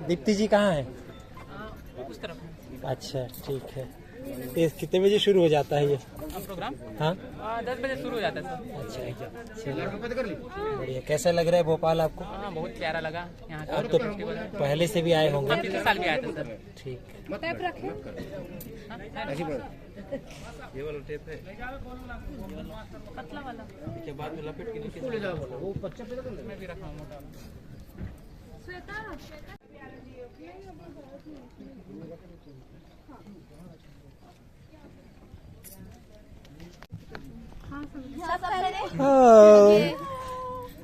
दीप्ति जी कहाँ है? उस तरफ। अच्छा ठीक है। ये कितने बजे शुरू हो जाता है ये प्रोग्राम? हाँ 10 बजे शुरू हो जाता है सर। अच्छा चलिए बढ़िया। कैसा लग रहा है भोपाल आपको? हाँ बहुत प्यारा लगा यहाँ का और जो तो फेस्टिवल है। पहले से भी आए होंगे? पिछले साल भी आया था सर। ठीक ये वाला टेप है पतला वाला के बाद में लपेट के नीचे मैं भी रखा हूँ मोटा वाला।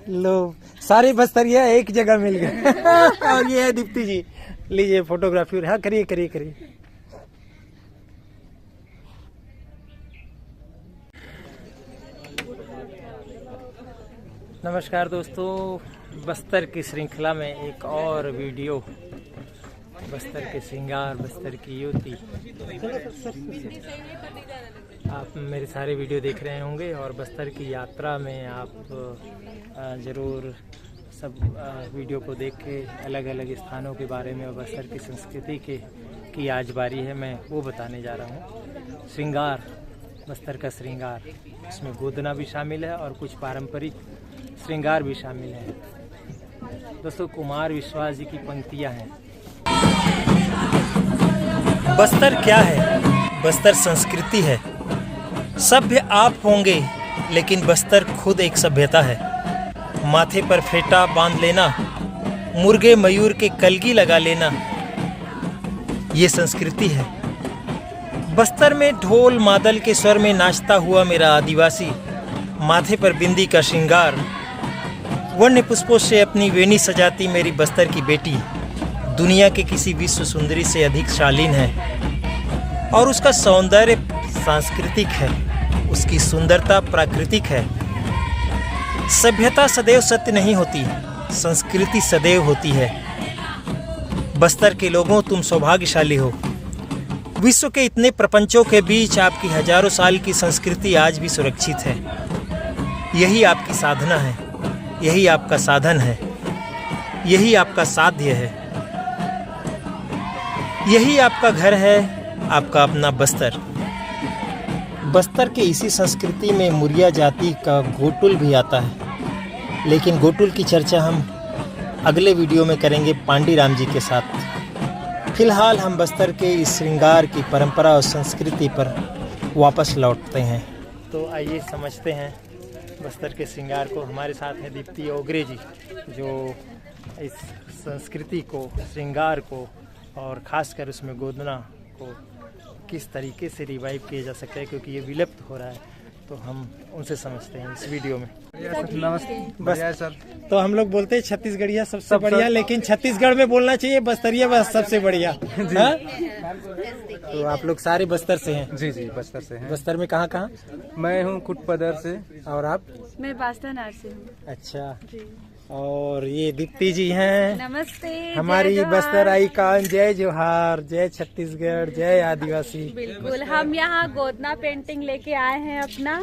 लो सारे बस्तरिया एक जगह मिल गए। और ये है दीप्ति जी। लीजिए फोटोग्राफी। हाँ करिए करिए करिए। नमस्कार दोस्तों, बस्तर की श्रृंखला में एक और वीडियो। बस्तर के श्रृंगार, बस्तर की युवती। आप मेरे सारे वीडियो देख रहे होंगे और बस्तर की यात्रा में आप ज़रूर सब वीडियो को देख के अलग अलग स्थानों के बारे में और बस्तर की संस्कृति की आज बारी है। मैं वो बताने जा रहा हूँ। श्रृंगार, बस्तर का श्रृंगार, इसमें गोदना भी शामिल है और कुछ पारंपरिक श्रृंगार भी शामिल है। दोस्तों कुमार विश्वास जी की पंक्तियाँ हैं। बस्तर क्या है? बस्तर संस्कृति है। सभ्य आप होंगे लेकिन बस्तर खुद एक सभ्यता है। माथे पर फेटा बांध लेना, मुर्गे मयूर के कलगी लगा लेना, ये संस्कृति है। बस्तर में ढोल मादल के स्वर में नाचता हुआ मेरा आदिवासी, माथे पर बिंदी का श्रृंगार, वन्य पुष्पों से अपनी वेणी सजाती मेरी बस्तर की बेटी दुनिया के किसी विश्व सुंदरी से अधिक शालीन है। और उसका सौंदर्य सांस्कृतिक है, उसकी सुंदरता प्राकृतिक है। सभ्यता सदैव सत्य नहीं होती, संस्कृति सदैव होती है। बस्तर के लोगों, तुम सौभाग्यशाली हो। विश्व के इतने प्रपंचों के बीच आपकी हजारों साल की संस्कृति आज भी सुरक्षित है। यही आपकी साधना है, यही आपका साधन है, यही आपका साध्य है, यही आपका घर है, आपका अपना बस्तर। बस्तर के इसी संस्कृति में मुरिया जाति का गोटुल भी आता है, लेकिन गोटुल की चर्चा हम अगले वीडियो में करेंगे पांडीराम जी के साथ। फिलहाल हम बस्तर के इस श्रृंगार की परंपरा और संस्कृति पर वापस लौटते हैं। तो आइए समझते हैं बस्तर के श्रृंगार को। हमारे साथ हैं दीप्ति ओगरे जी, जो इस संस्कृति को, श्रृंगार को और ख़ासकर उसमें गोदना को किस तरीके से रिवाइव किया जा सकता है, क्योंकि ये विलुप्त हो रहा है। तो हम उनसे समझते हैं इस वीडियो में। नमस्ते। बस सर तो हम लोग बोलते हैं छत्तीसगढ़िया सबसे बढ़िया, लेकिन छत्तीसगढ़ में बोलना चाहिए बस्तरिया बस सबसे बढ़िया। हाँ? तो आप लोग सारे बस्तर से हैं? जी जी बस्तर से हैं। बस्तर में कहाँ कहाँ? मैं हूँ कुटपदर से। और आप? मैं बास्तानार से हूँ। अच्छा। और ये दीप्ति जी हैं। नमस्ते। हमारी जय बस्तर जोहार। आइकॉन। जय जोहार, जय छत्तीसगढ़, जय आदिवासी। बिल्कुल, हम यहाँ गोदना पेंटिंग लेके आए हैं अपना,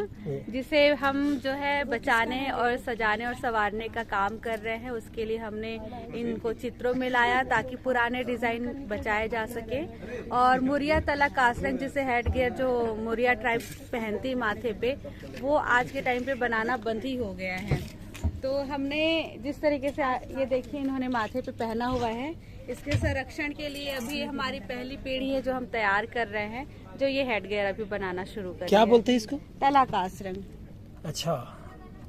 जिसे हम जो है बचाने और सजाने और संवारने का काम कर रहे हैं। उसके लिए हमने इनको चित्रों में लाया ताकि पुराने डिजाइन बचाए जा सके। और मुरिया तला कासरंग, जिसे हेड गियर जो मुरिया ट्राइब पहनती माथे पे, वो आज के टाइम पे बनाना बंद ही हो गया है। तो हमने जिस तरीके से ये देखिए इन्होंने माथे पे पहना हुआ है, इसके संरक्षण के लिए अभी हमारी पहली पीढ़ी है जो हम तैयार कर रहे हैं, जो ये हेड गियर अभी बनाना शुरू कर। क्या बोलते हैं इसको? तला कासरंग। अच्छा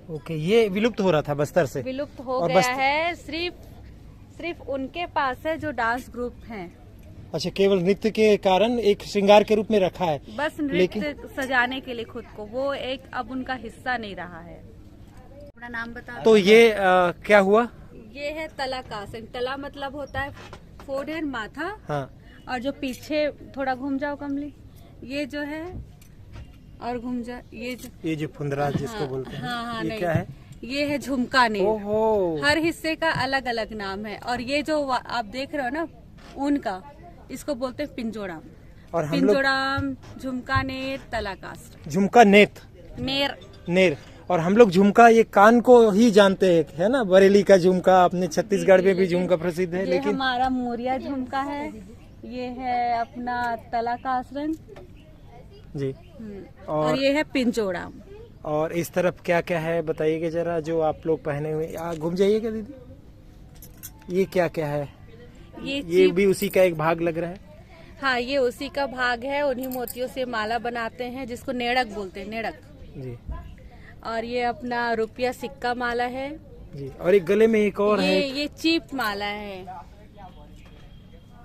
ओके। ये विलुप्त हो रहा था बस्तर से? विलुप्त हो गया है। सिर्फ उनके पास है जो डांस ग्रुप हैं। अच्छा, केवल नृत्य के कारण एक श्रृंगार के रूप में रखा है, बस नृत्य सजाने के लिए खुद को, वो एक अब उनका हिस्सा नहीं रहा है। अपना नाम बता। तो ये क्या हुआ? ये है तला कासरंग। तला मतलब होता है फोरहेड, माथा। हाँ। और जो पीछे थोड़ा घूम जाओ कमली, ये जो है, और घूम जा, ये जो फुंदरा जिसको बोलते हैं। हाँ, ये नहीं, क्या है? ये है झुमका नेर। ओहो। हर हिस्से का अलग अलग नाम है। और ये जो आप देख रहे हो ना ऊन का, इसको बोलते हैं पिंजोड़ाम। और हम लोग पिंजोड़ाम, झुमका नेर, तला कास्ट। झुमका नेत, नेर। नेर। और हम लोग झुमका ये कान को ही जानते हैं, है ना, बरेली का झुमका, अपने छत्तीसगढ़ में भी झुमका प्रसिद्ध है, ये लेकिन हमारा मोरिया झुमका है, ये है अपना तला का आसरन जी। और ये है पिंजोड़ा। और इस तरफ क्या क्या है बताइएगा जरा, जो आप लोग पहने हुए, घूम जाइएगा दीदी, ये क्या क्या है? ये भी उसी का एक भाग लग रहा है। हाँ, ये उसी का भाग है, उन्हीं मोतियों से माला बनाते हैं जिसको नेड़क बोलते हैं, नेड़क जी। और ये अपना रुपया सिक्का माला है जी। और एक गले में एक और है, ये चीप माला है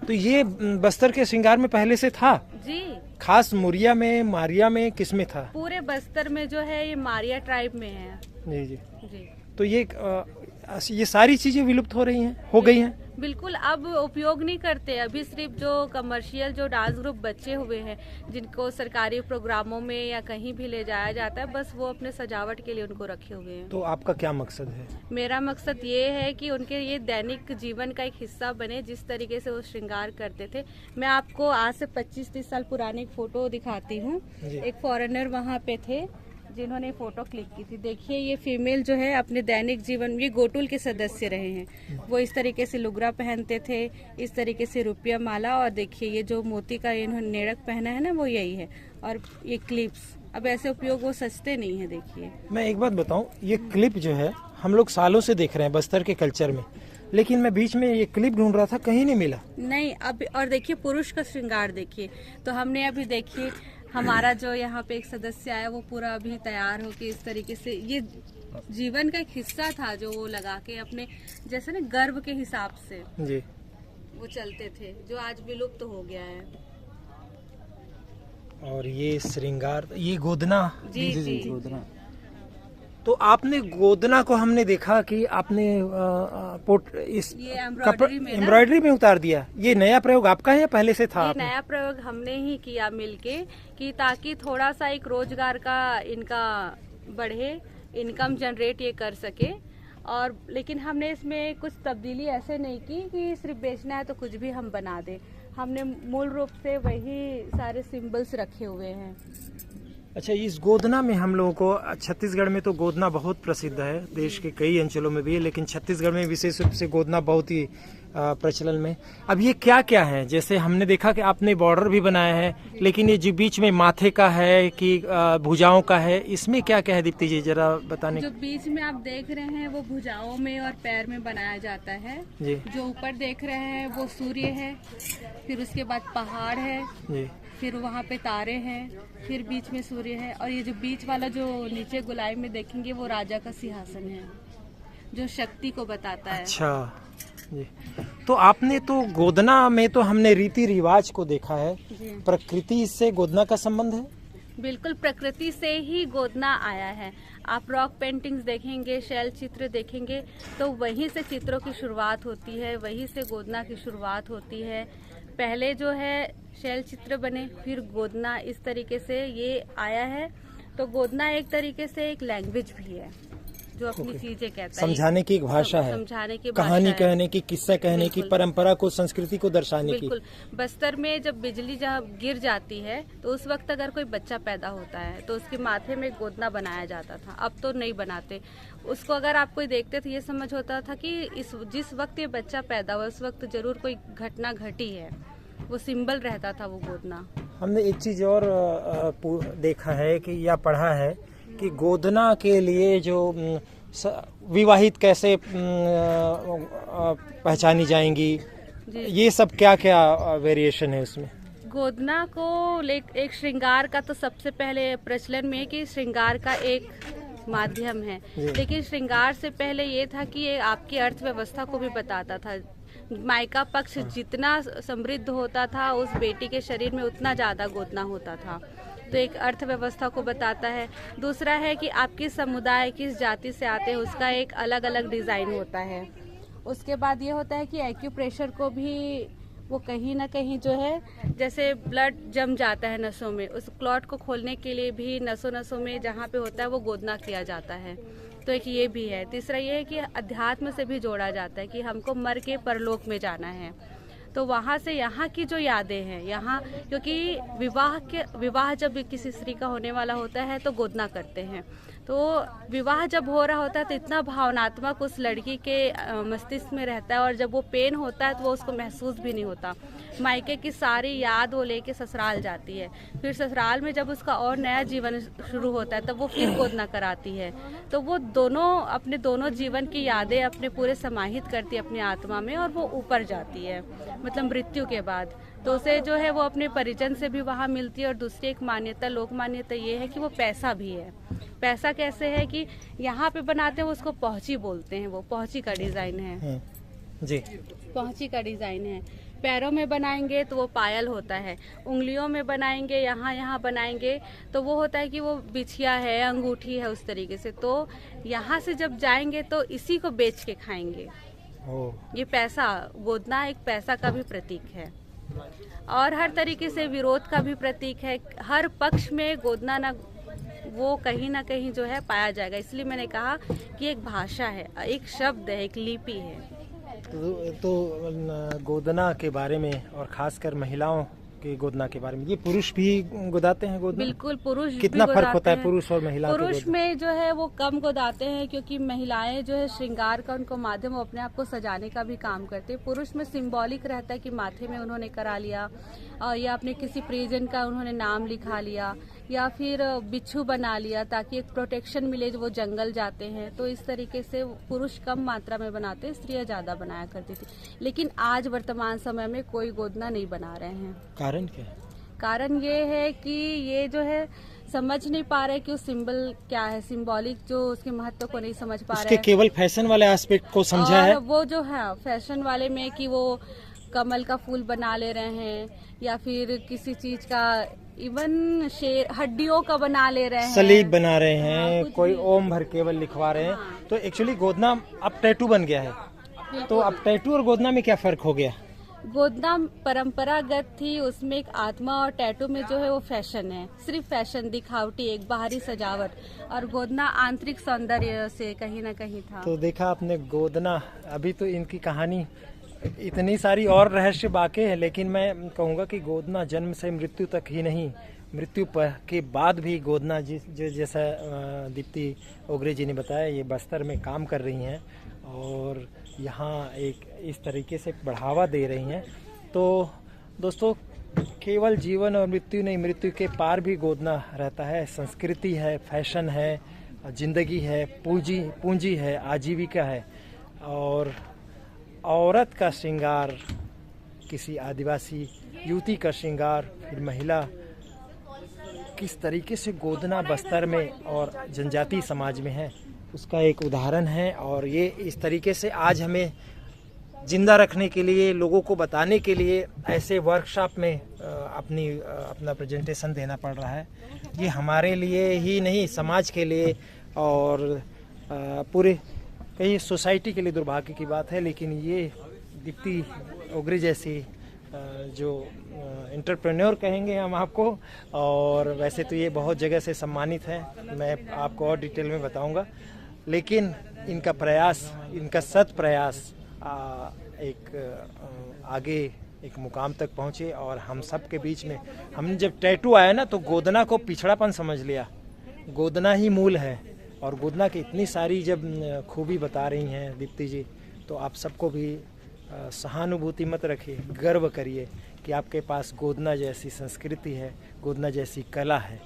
तो ये बस्तर के श्रृंगार में पहले से था जी। खास मुरिया में, मारिया में, किस में था? पूरे बस्तर में जो है ये मारिया ट्राइब में है जी जी। जी। तो ये सारी चीजें विलुप्त हो रही हैं, हो गई हैं। बिल्कुल अब उपयोग नहीं करते, अभी सिर्फ जो कमर्शियल जो डांस ग्रुप बचे हुए हैं जिनको सरकारी प्रोग्रामों में या कहीं भी ले जाया जाता है, बस वो अपने सजावट के लिए उनको रखे हुए हैं। तो आपका क्या मकसद है? मेरा मकसद ये है कि उनके ये दैनिक जीवन का एक हिस्सा बने, जिस तरीके से वो श्रृंगार करते थे। मैं आपको आज से 25-30 साल पुरानी एक फोटो दिखाती हूँ। एक फॉरेनर वहाँ पे थे जिन्होंने फोटो क्लिक की थी। देखिए ये फीमेल जो है अपने दैनिक जीवन, ये गोटुल के सदस्य रहे हैं, वो इस तरीके से लुगरा पहनते थे, इस तरीके से रुपया माला, और देखिए ये जो मोती का इन्होंने नेड़क पहना है ना, वो यही है। और ये क्लिप्स अब ऐसे उपयोग वो सस्ते नहीं है। देखिए मैं एक बात बताऊं, ये क्लिप जो है हम लोग सालों से देख रहे हैं बस्तर के कल्चर में, लेकिन मैं बीच में ये क्लिप ढूंढ रहा था, कहीं नहीं मिला। नहीं अब, और देखिए पुरुष का श्रृंगार देखिए, तो हमने अभी देखिए हमारा जो यहाँ पे एक सदस्य आया वो पूरा अभी तैयार होके इस तरीके से, ये जीवन का एक हिस्सा था जो वो लगा के अपने जैसे ना गर्व के हिसाब से जी वो चलते थे, जो आज विलुप्त हो गया है। और ये श्रृंगार, ये गोदना। जी जी, गोदना। तो आपने गोदना को हमने देखा कि आपने इस ये एम्ब्रॉयडरी में ना? एम्ब्रॉयडरी में उतार दिया। ये नया प्रयोग आपका है या पहले से था? ये आपने? नया प्रयोग हमने ही किया मिलके, कि ताकि थोड़ा सा एक रोजगार का इनका बढ़े, इनकम जनरेट ये कर सके। और लेकिन हमने इसमें कुछ तब्दीली ऐसे नहीं की कि सिर्फ बेचना है तो कुछ भी हम बना दें। हमने मूल रूप से वही सारे सिंबल्स रखे हुए हैं। अच्छा, इस गोदना में हम लोगों को, छत्तीसगढ़ में तो गोदना बहुत प्रसिद्ध है, देश के कई अंचलों में भी है, लेकिन छत्तीसगढ़ में विशेष रूप से गोदना बहुत ही प्रचलन में। अब ये क्या क्या है? जैसे हमने देखा कि आपने बॉर्डर भी बनाया है, लेकिन ये जो बीच में माथे का है कि भुजाओं का है, इसमें क्या क्या है दीप्ति जी, जरा बताने। जो बीच में आप देख रहे हैं वो भुजाओं में और पैर में बनाया जाता है जी। जो ऊपर देख रहे हैं वो सूर्य है, फिर उसके बाद पहाड़ है जी। फिर वहाँ पे तारे हैं, फिर बीच में सूर्य है, और ये जो बीच वाला जो नीचे गुलाई में देखेंगे वो राजा का सिंहासन है जो शक्ति को बताता है। अच्छा जी। तो आपने तो गोदना में तो हमने रीति रिवाज को देखा है, प्रकृति से गोदना का संबंध है? बिल्कुल, प्रकृति से ही गोदना आया है। आप रॉक पेंटिंग्स देखेंगे, शैल चित्र देखेंगे, तो वहीं से चित्रों की शुरुआत होती है, वहीं से गोदना की शुरुआत होती है। पहले जो है शैल चित्र बने, फिर गोदना, इस तरीके से ये आया है। तो गोदना एक तरीके से एक लैंग्वेज भी है जो अपनी चीजें कहता है, समझाने की एक भाषा है, समझाने की कहानी भाषा है। कहने की, किस्सा कहने की, परंपरा को, संस्कृति को दर्शाने की। बिल्कुल, बस्तर में जब बिजली जहाँ गिर जाती है तो उस वक्त अगर कोई बच्चा पैदा होता है तो उसके माथे में गोदना बनाया जाता था। अब तो नहीं बनाते उसको। अगर आप कोई देखते थे ये समझ होता था कि जिस वक्त ये बच्चा पैदा हुआ उस वक्त जरूर कोई घटना घटी है, वो सिंबल रहता था वो गोदना। हमने एक चीज और देखा है कि या पढ़ा है कि गोदना के लिए जो विवाहित कैसे पहचानी जाएंगी, ये सब क्या क्या वेरिएशन है उसमें? गोदना को एक श्रृंगार का तो सबसे पहले प्रचलन में है कि श्रृंगार का एक माध्यम है, लेकिन श्रृंगार से पहले ये था कि ये आपकी अर्थव्यवस्था को भी बताता था। मायका पक्ष जितना समृद्ध होता था उस बेटी के शरीर में उतना ज्यादा गोदना होता था, तो एक अर्थव्यवस्था को बताता है। दूसरा है कि आप किस समुदाय, किस जाति से आते हैं, उसका एक अलग अलग डिजाइन होता है। उसके बाद ये होता है कि एक्यूप्रेशर को भी वो कहीं ना कहीं जो है, जैसे ब्लड जम जाता है नसों में, उस क्लॉट को खोलने के लिए भी नसों में जहाँ पे होता है वो गोदना किया जाता है। तो एक ये भी है। तीसरा ये है कि अध्यात्म से भी जोड़ा जाता है कि हमको मर के परलोक में जाना है, तो वहाँ से यहाँ की जो यादें हैं यहाँ, क्योंकि विवाह जब किसी स्त्री का होने वाला होता है तो गोदना करते हैं, तो विवाह जब हो रहा होता है तो इतना भावनात्मक उस लड़की के मस्तिष्क में रहता है, और जब वो पेन होता है तो वो उसको महसूस भी नहीं होता। मायके की सारी याद वो लेके ससुराल जाती है, फिर ससुराल में जब उसका और नया जीवन शुरू होता है तब वो फिर गोदना कराती है। तो वो दोनों अपने दोनों जीवन की यादें अपने पूरे समाहित करती है अपनी आत्मा में, और वो ऊपर जाती है मतलब मृत्यु के बाद। तो उसे जो है वो अपने परिजन से भी वहाँ मिलती है। और दूसरी एक मान्यता, लोक मान्यता ये है कि वो पैसा भी है। पैसा कैसे है कि यहाँ पे बनाते हैं उसको पहुंची बोलते हैं, वो पहुंची का डिजाइन है जी, पहुंची का डिजाइन है। पैरों में बनाएंगे तो वो पायल होता है, उंगलियों में बनाएंगे, यहाँ बनाएंगे तो वो होता है कि वो बिछिया है, अंगूठी है, उस तरीके से। तो यहाँ से जब जाएंगे तो इसी को बेच के खाएंगे। ये पैसा, गोदना एक पैसा का भी प्रतीक है और हर तरीके से विरोध का भी प्रतीक है। हर पक्ष में गोदना ना वो कहीं ना कहीं जो है पाया जाएगा। इसलिए मैंने कहा कि एक भाषा है, एक शब्द है, एक लिपि है। तो गोदना के बारे में और खासकर महिलाओं के गोदना के बारे में, ये पुरुष भी गोदाते हैं गोदना? बिल्कुल, पुरुष कितना भी फर्क होता है गोदाते पुरुष और महिला? पुरुष में जो है वो कम गोदाते हैं, क्योंकि महिलाएं जो है श्रृंगार का उनको माध्यम, वो अपने आप को सजाने का भी काम करते हैं। पुरुष में सिंबॉलिक रहता है कि माथे में उन्होंने करा लिया, या अपने किसी परिजन का उन्होंने नाम लिखा लिया, या फिर बिच्छू बना लिया ताकि एक प्रोटेक्शन मिले जो वो जंगल जाते हैं। तो इस तरीके से पुरुष कम मात्रा में बनाते हैं, स्त्रियां ज्यादा बनाया करती थी। लेकिन आज वर्तमान समय में कोई गोदना नहीं बना रहे हैं। कारण क्या है? कारण ये है कि ये जो है समझ नहीं पा रहे कि वो सिंबल क्या है, सिंबॉलिक जो उसके महत्व को नहीं समझ पा रहे हैं। केवल फैशन वाले एस्पेक्ट को समझा है। वो जो है फैशन वाले में कि वो कमल का फूल बना ले रहे हैं, या फिर किसी चीज का, इवन शेर हड्डियों का बना ले रहे हैं, सलीब बना रहे हैं, कोई ओम भर केवल लिखवा रहे हैं। तो एक्चुअली गोदना अब टैटू बन गया है। तो अब टैटू और गोदना में क्या फर्क हो गया? गोदना परंपरागत थी, उसमें एक आत्मा, और टैटू में जो है वो फैशन है, सिर्फ फैशन, दिखावटी, एक बाहरी सजावट। और गोदना आंतरिक सौंदर्य से कहीं ना कहीं था। तो देखा आपने गोदना, अभी तो इनकी कहानी इतनी सारी और रहस्य बाकी है, लेकिन मैं कहूँगा कि गोदना जन्म से मृत्यु तक ही नहीं, मृत्यु के बाद भी गोदना जैसा दीप्ति ओगरे जी ने बताया, ये बस्तर में काम कर रही हैं और यहाँ एक इस तरीके से बढ़ावा दे रही हैं। तो दोस्तों, केवल जीवन और मृत्यु नहीं, मृत्यु के पार भी गोदना रहता है। संस्कृति है, फैशन है, जिंदगी है, पूंजी है, आजीविका है। और औरत का श्रृंगार, किसी आदिवासी युवती का श्रृंगार, फिर महिला, किस तरीके से गोदना बस्तर में और जनजातीय समाज में है, उसका एक उदाहरण है। और ये इस तरीके से आज हमें जिंदा रखने के लिए, लोगों को बताने के लिए ऐसे वर्कशॉप में अपना प्रेजेंटेशन देना पड़ रहा है। ये हमारे लिए ही नहीं, समाज के लिए और पूरे कई सोसाइटी के लिए दुर्भाग्य की बात है। लेकिन ये दीप्ति ओगरे जैसी जो एंटरप्रेन्योर कहेंगे हम आपको, और वैसे तो ये बहुत जगह से सम्मानित है, मैं आपको और डिटेल में बताऊंगा। लेकिन इनका प्रयास, इनका सत प्रयास आगे एक मुकाम तक पहुँचे। और हम सब के बीच में, हमने जब टैटू आया ना तो गोदना को पिछड़ापन समझ लिया, गोदना ही मूल है। और गोदना की इतनी सारी जब खूबी बता रही हैं दीप्ति जी, तो आप सबको भी सहानुभूति मत रखिए, गर्व करिए कि आपके पास गोदना जैसी संस्कृति है, गोदना जैसी कला है।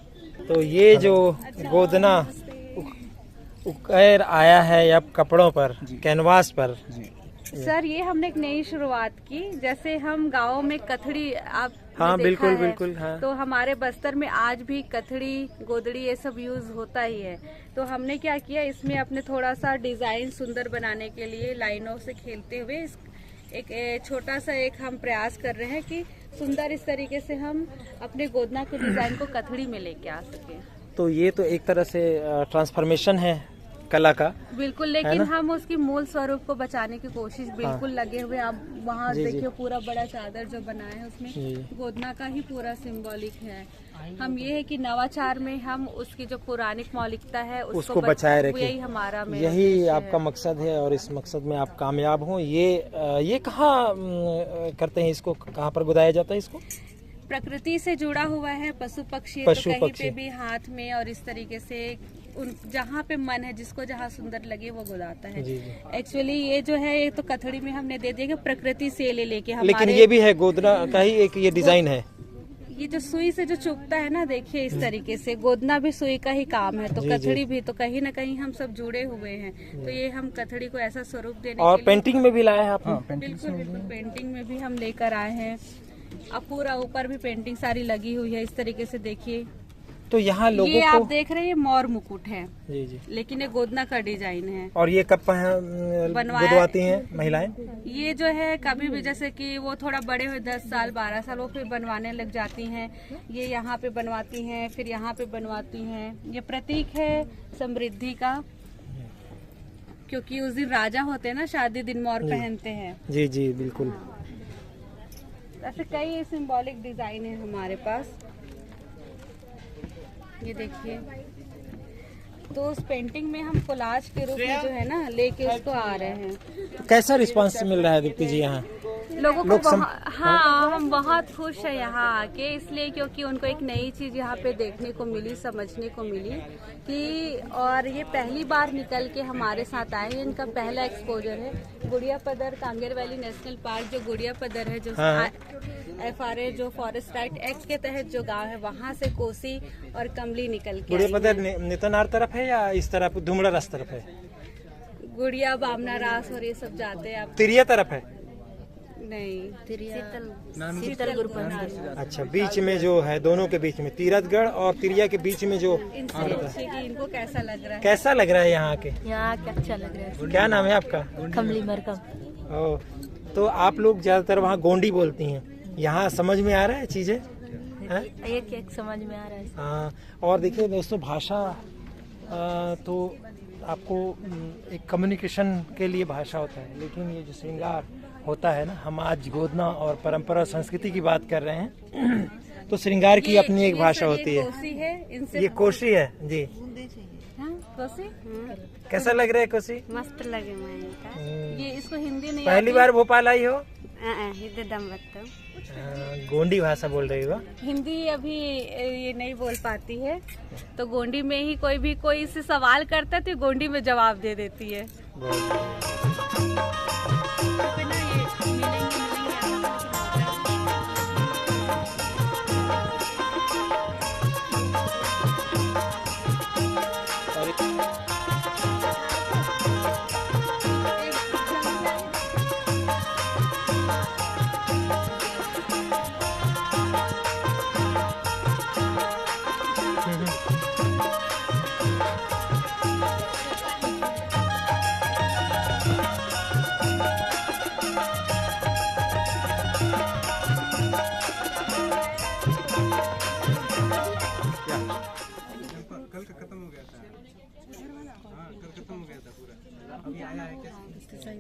तो ये जो गोदना उकेर आया है अब कपड़ों पर, कैनवास पर, सर ये हमने एक नई शुरुआत की। जैसे हम गाँव में कथड़ी, आप हाँ बिल्कुल है, बिल्कुल हाँ। तो हमारे बस्तर में आज भी कथड़ी, गोदड़ी ये सब यूज होता ही है। तो हमने क्या किया, इसमें अपने थोड़ा सा डिजाइन सुंदर बनाने के लिए लाइनों से खेलते हुए एक छोटा सा एक हम प्रयास कर रहे हैं कि सुंदर इस तरीके से हम अपने गोदना के डिजाइन को कथड़ी में लेके आ सके। तो ये तो एक तरह से ट्रांसफॉर्मेशन है कला का। बिल्कुल, लेकिन हम उसकी मूल स्वरूप को बचाने की कोशिश बिल्कुल लगे हुए। आप वहाँ देखिए पूरा बड़ा चादर जो बनाए हैं उसमें गोदना का ही पूरा सिंबॉलिक है। हम ये है कि नवाचार में हम उसकी जो पौराणिक मौलिकता है उसको बचाए रखें, यही हमारा, यही आपका मकसद है। और इस मकसद में आप कामयाब हों। ये कहाँ करते हैं इसको, कहाँ पर गुदाया जाता है इसको? प्रकृति से जुड़ा हुआ है, पशु पक्षी तो कहीं पे भी हाथ में और इस तरीके से जहाँ पे मन है, जिसको जहाँ सुंदर लगे वो गोदाता है। जी, जी। एक्चुअली ये जो है, ये तो कथड़ी में हमने दे दिया कि प्रकृति से लेके लेकिन हमारे, ये भी है गोदना का ही एक ये डिजाइन है। ये जो सुई से जो चुभता है ना, देखिए इस तरीके से गोदना भी सुई का ही काम है, तो जी, कथड़ी भी, तो कहीं ना कहीं हम सब जुड़े हुए हैं। तो ये हम कथड़ी को ऐसा स्वरूप देने और के लिए, पेंटिंग में भी लाया है आपने? बिल्कुल बिल्कुल पेंटिंग में भी हम लेकर आए हैं। अब पूरा ऊपर भी पेंटिंग सारी लगी हुई है, इस तरीके से देखिए। तो यहाँ ये लोगों आप को, देख रहे हैं मोर मुकुट है, जी जी, लेकिन ये गोदना का डिजाइन है। और ये कब बनवाया- गुदवाती हैं महिलाएं? ये जो है कभी भी, जैसे कि वो थोड़ा बड़े हुए 10 साल 12 साल, वो फिर बनवाने लग जाती हैं। ये यहाँ पे बनवाती हैं, फिर यहाँ पे बनवाती हैं। ये प्रतीक है समृद्धि का, क्योंकि उस दिन राजा होते हैं ना, शादी दिन मोर पहनते हैं। जी जी बिल्कुल। ऐसे कई सिंबॉलिक डिजाइन है हमारे पास। ये देखिए, तो उस पेंटिंग में हम कोलाज के रूप में जो है ना लेके उसको आ रहे हैं। कैसा रिस्पांस मिल रहा है दीप्ति जी यहाँ? लोगों को लोग हाँ, हम बहुत खुश है यहाँ आके, इसलिए क्योंकि उनको एक नई चीज यहाँ पे देखने को मिली, समझने को मिली कि, और ये पहली बार निकल के हमारे साथ आए हैं। इनका पहला एक्सपोजर है गुड़िया पदर, कांगेर वैली नेशनल पार्क, जो गुड़िया पदर है, जो हाँ। FRA जो फॉरेस्ट राइट एक्ट के तहत जो गांव है, वहाँ से कोसी और कमली निकल के गुड़िया आई पदर हैं। नेतनार तरफ है या इस तरफ धुमड़ा रास तरफ है? गुड़िया बामना रास और ये सब जाते हैं आप? तिरिया तरफ है? नहीं, शीतल गुरु पंचायत। अच्छा, बीच में जो है, दोनों के बीच में तीरथगढ़ और तिरिया के बीच में जो, इनसे पूछिए कि इनको कैसा लग रहा है। कैसा लग रहा है यहाँ के? यहाँ क्या अच्छा लग रहा है। क्या नाम है आपका? कमली मरकम। ओ, तो आप लोग ज्यादातर वहाँ गोंडी बोलती हैं, यहाँ समझ में आ रहा है चीजें? हैं? एक समझ में आ रहा है। हाँ, और देखिए दोस्तों, भाषा तो आपको एक कम्युनिकेशन के लिए भाषा होता है, लेकिन ये जो श्रृंगार होता है ना, हम आज गोदना और परंपरा और संस्कृति की बात कर रहे हैं, तो श्रृंगार की अपनी एक भाषा होती है। कोसी है, इनसे ये कोशी है जी। हाँ, कोसी कैसा लग रहा है कोशी? मस्त लगे मैं। ये इसको हिंदी नहीं पहली बार भोपाल आई हो? गोंडी भाषा बोल रही हो? हिंदी अभी ये नहीं बोल पाती है, तो गोंडी में ही कोई इससे सवाल करता है तो ये गोंडी में जवाब दे देती है।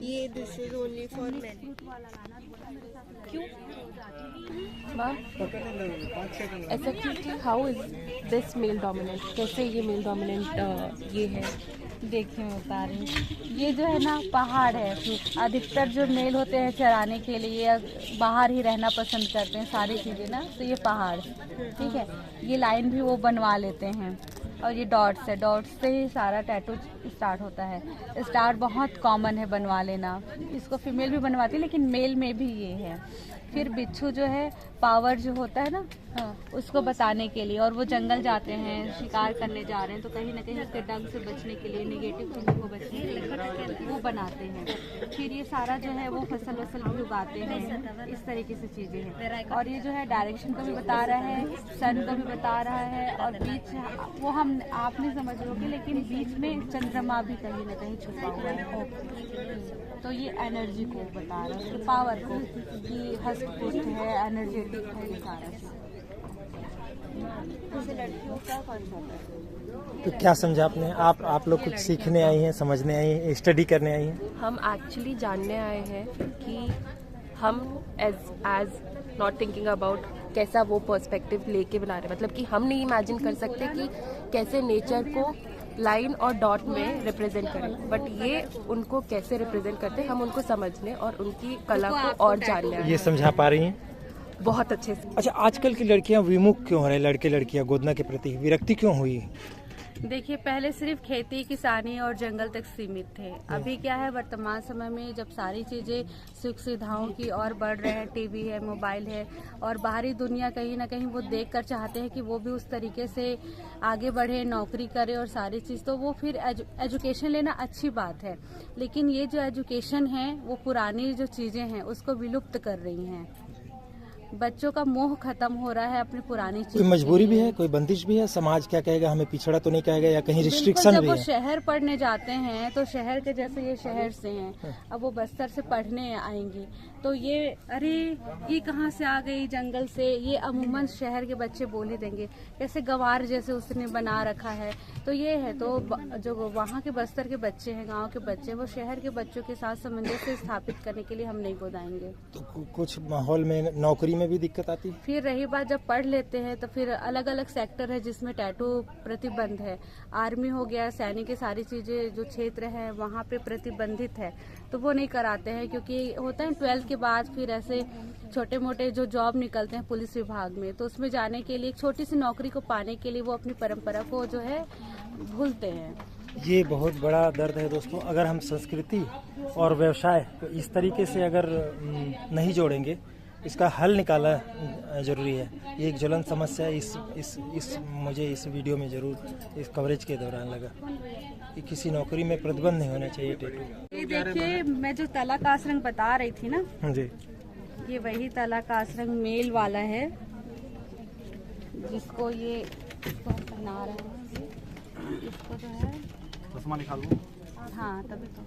ये this is only for main. Ma'am ऐसा क्यों? How is this male dominant? कैसे ये मेल डोमिनेंट ये है? देखिए मैं बता रही हूँ, ये जो है ना पहाड़ है, अधिकतर जो मेल होते हैं चराने के लिए बाहर ही रहना पसंद करते हैं, सारी चीज़ें ना, तो ये पहाड़, ठीक है, ये लाइन भी वो बनवा लेते हैं। और ये डॉट्स है, डॉट्स से ही सारा टैटू स्टार्ट होता है। स्टार्ट बहुत कॉमन है बनवा लेना, इसको फीमेल भी बनवाती है, लेकिन मेल में भी ये है। फिर बिच्छू जो है पावर जो होता है ना, हाँ, उसको बताने के लिए, और वो जंगल जाते हैं, शिकार करने जा रहे हैं, तो कहीं ना कहीं उसके डंग से बचने के लिए, नेगेटिव चीज़ों को बचने के लिए वो बनाते हैं। फिर ये सारा जो है वो फसल वसल भी उगाते हैं, इस तरीके से चीज़ें हैं। और ये जो है डायरेक्शन को भी बता रहा है, सन को भी बता रहा है, और बीच वो हम आप नहीं समझ रहे होगे, लेकिन बीच में चंद्रमा भी कहीं ना कहीं छुपा हुआ है। तो ये एनर्जी को बता रहा है, उसके पावर को, कि हस्त पुष्ट है, एनर्जेटिक है, ये सारा चीज़। जैसे लड़कियों का कॉन्सेप्ट है। तो क्या समझा आपने? आप लोग कुछ सीखने आई हैं, समझने आई हैं, स्टडी करने आई हैं? हम एक्चुअली जानने आए हैं कि हम एज नॉट थिंकिंग अबाउट कैसा वो पर्सपेक्टिव लेके बना रहे हैं, मतलब कि हम नहीं इमेजिन कर सकते कि कैसे नेचर को लाइन और डॉट में रिप्रेजेंट करें, बट ये उनको कैसे रिप्रेजेंट करते हैं, हम उनको समझने और उनकी कला को और जानने आए ये हैं। समझा पा रही हैं? बहुत अच्छे से। अच्छा, आजकल की लड़कियां विमुख क्यों हो रही, लड़के लड़कियां गोदना के प्रति विरक्ति क्यों हुई? देखिए, पहले सिर्फ खेती किसानी और जंगल तक सीमित थे। अभी क्या है, वर्तमान समय में जब सारी चीजें सुख सुविधाओं की ओर बढ़ रहे हैं, टीवी है, मोबाइल है, और बाहरी दुनिया कहीं ना कहीं वो देखकर चाहते हैं कि वो भी उस तरीके से आगे बढ़े, नौकरी करे और सारी चीज, तो वो फिर एजुकेशन लेना अच्छी बात है। लेकिन ये जो एजुकेशन है वो पुरानी जो चीजें हैं उसको विलुप्त कर रही हैं। बच्चों का मोह खत्म हो रहा है अपनी पुरानी चीज। कोई मजबूरी भी है, कोई बंदिश भी है, समाज क्या कहेगा, हमें पिछड़ा तो नहीं कहेगा, या कहीं रिस्ट्रिक्शन जब भी वो है? शहर पढ़ने जाते हैं तो शहर के जैसे ये शहर से हैं, अब वो बस्तर से पढ़ने आएंगी तो ये अरे ये कहाँ से आ गई जंगल से, ये अमूमन शहर के बच्चे बोल ही देंगे, कैसे गंवार जैसे उसने बना रखा है। तो ये है, तो जो वहाँ के बस्तर के बच्चे हैं, गांव के बच्चे, वो शहर के बच्चों के साथ सामंजस्य स्थापित करने के लिए हम नहीं गोदाएंगे। तो कुछ माहौल में नौकरी में भी दिक्कत आती है। फिर रही बात, जब पढ़ लेते हैं तो फिर अलग अलग सेक्टर है जिसमें टैटू प्रतिबंध है। आर्मी हो गया, सैनिक की सारी चीजें जो क्षेत्र है वहाँ पे प्रतिबंधित है, तो वो नहीं कराते हैं, क्योंकि होता है 12th के बाद फिर ऐसे छोटे मोटे जो जॉब निकलते हैं पुलिस विभाग में, तो उसमें जाने के लिए, एक छोटी सी नौकरी को पाने के लिए वो अपनी परंपरा को जो है भूलते हैं। ये बहुत बड़ा दर्द है दोस्तों। अगर हम संस्कृति और व्यवसाय को इस तरीके से अगर नहीं जोड़ेंगे, इसका हल निकाला जरूरी है। ये एक ज्वलंत समस्या इस मुझे इस वीडियो में जरूर इस कवरेज के दौरान लगा कि किसी नौकरी में प्रतिबंध नहीं होना चाहिए टैटू। ये देखिए, मैं जो तला कास रंग बता रही थी ना जी, ये वही तला कास रंग मेल वाला है जिसको ये इसको हम पहना रहे हैं। इसको जो है चश्मा निकाल लो। हाँ, तभी तो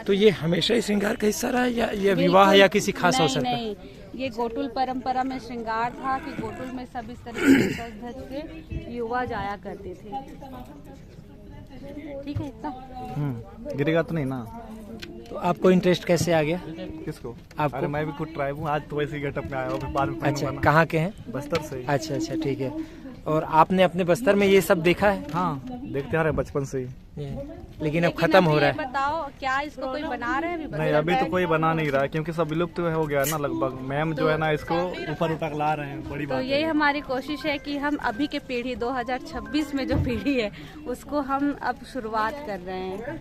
तो ये हमेशा ही श्रृंगार का हिस्सा रहा है, या ये विवाह या किसी खास नहीं, अवसर पर? नहीं, ये गोटुल परंपरा में श्रृंगार था कि गोटुल में सब इस तरीके से सज धज के युवा जाया करते थे। ठीक है, इतना गिरेगा तो नहीं ना? तो आपको इंटरेस्ट कैसे आ गया? किसको? आपको? अरे मैं भी खुद ट्राइब हूँ, आज तो वैसे ही गेटअप में आया हूँ, फिर बाद में अच्छा, पहनूंगा ना। कहाँ के हैं? बस्तर से ही। अच्छा अच्छा, ठीक है। और आपने अपने बस्तर में ये सब देखा है? हाँ, देखते आ रहे बचपन से ही। लेकिन अब खत्म हो रहा है। बताओ, क्या इसको कोई बना रहे हैं? नहीं, अभी तो कोई बना नहीं रहा है, क्योंकि सब विलुप्त हो गया है ना लगभग। मैम जो है ना इसको ऊपर उठा ला रहे हैं, बड़ी तो बात यही है। हमारी कोशिश है कि हम अभी के पीढ़ी 2026 में जो पीढ़ी है उसको हम अब शुरुआत कर रहे हैं।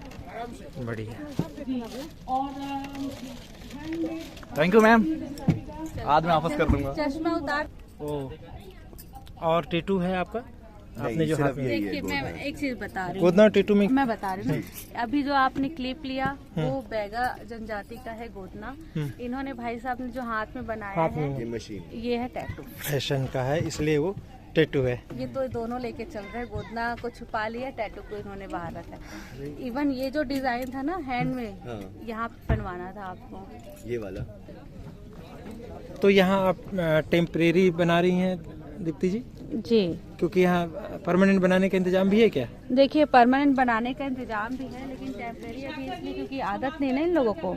बढ़िया। थैंक यू मैम, आज मैं वापस कर दूंगा। चश्मा उतार। और टैटू है आपका? आपने जो हाथ में देखिए, मैं एक चीज बता रही हूँ, गोदना टैटू में मैं बता रही हूँ। अभी जो आपने क्लिप लिया वो बैगा जनजाति का है गोदना। इन्होंने भाई साहब ने जो हाथ में बनाया हाथ है, में ये है टैटू। फैशन का है, इसलिए वो टैटू है। ये तो दोनों लेके चल रहे हैं, गोदना को छुपा लिया, टैटू को इन्होंने बाहर रखा है। इवन ये जो डिजाइन था ना हैंड में, यहाँ पे बनवाना था आपको, ये वाला। तो यहाँ आप टेम्परेरी बना रही हैं दीप्ति जी? जी, क्योंकि यहाँ परमानेंट बनाने का इंतजाम भी है क्या? देखिए, परमानेंट बनाने का इंतजाम भी है, लेकिन टेम्परेरी अभी इसलिए क्योंकि आदत नहीं ना इन लोगों को।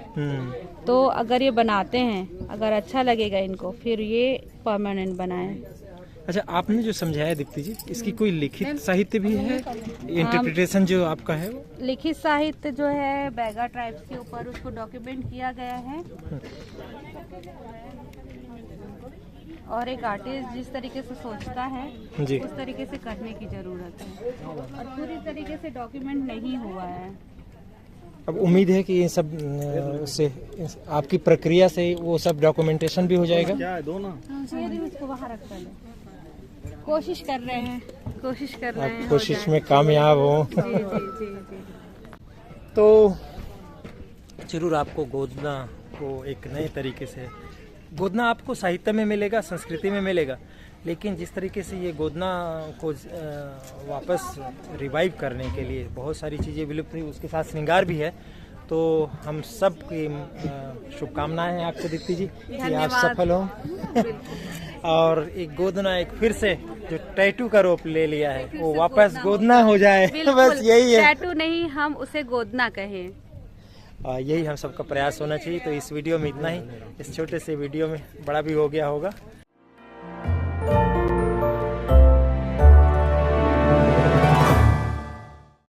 तो अगर ये बनाते हैं, अगर अच्छा लगेगा इनको, फिर ये परमानेंट बनाएं। अच्छा, आपने जो समझाया दीप्ति जी, इसकी कोई लिखित साहित्य भी है? इंटरप्रिटेशन जो आपका है वो? लिखित साहित्य जो है बैगा ट्राइब्स के ऊपर उसको डॉक्यूमेंट किया गया है, और एक आर्टिस्ट जिस तरीके से सोचता है जी, उस तरीके से करने की जरूरत है, और पूरी तरीके से डॉक्यूमेंट नहीं हुआ है। अब उम्मीद है कि ये सब से आपकी प्रक्रिया से वो सब डॉक्यूमेंटेशन भी हो जाएगा। क्या है, दो ना? उसको बाहर रख कर कोशिश कर रहे हैं, कोशिश कर रहे हैं, आप कोशिश में कामयाब हो। जी जी जी जी। तो जरूर आपको गोदना को एक नए तरीके से, गोदना आपको साहित्य में मिलेगा, संस्कृति में मिलेगा, लेकिन जिस तरीके से ये गोदना को वापस रिवाइव करने के लिए बहुत सारी चीज़ें विलुप्त हुई, उसके साथ श्रृंगार भी है। तो हम सब की शुभकामनाएं हैं आपको दीप्ति जी कि आप सफल हो। और एक गोदना एक फिर से जो टैटू का रूप ले लिया है वो वापस गोदना हो जाए, बस यही है। टैटू नहीं, हम उसे गोदना कहें। यही हम सबका प्रयास होना चाहिए। तो इस वीडियो में इतना ही, इस छोटे से वीडियो में बड़ा भी हो गया होगा।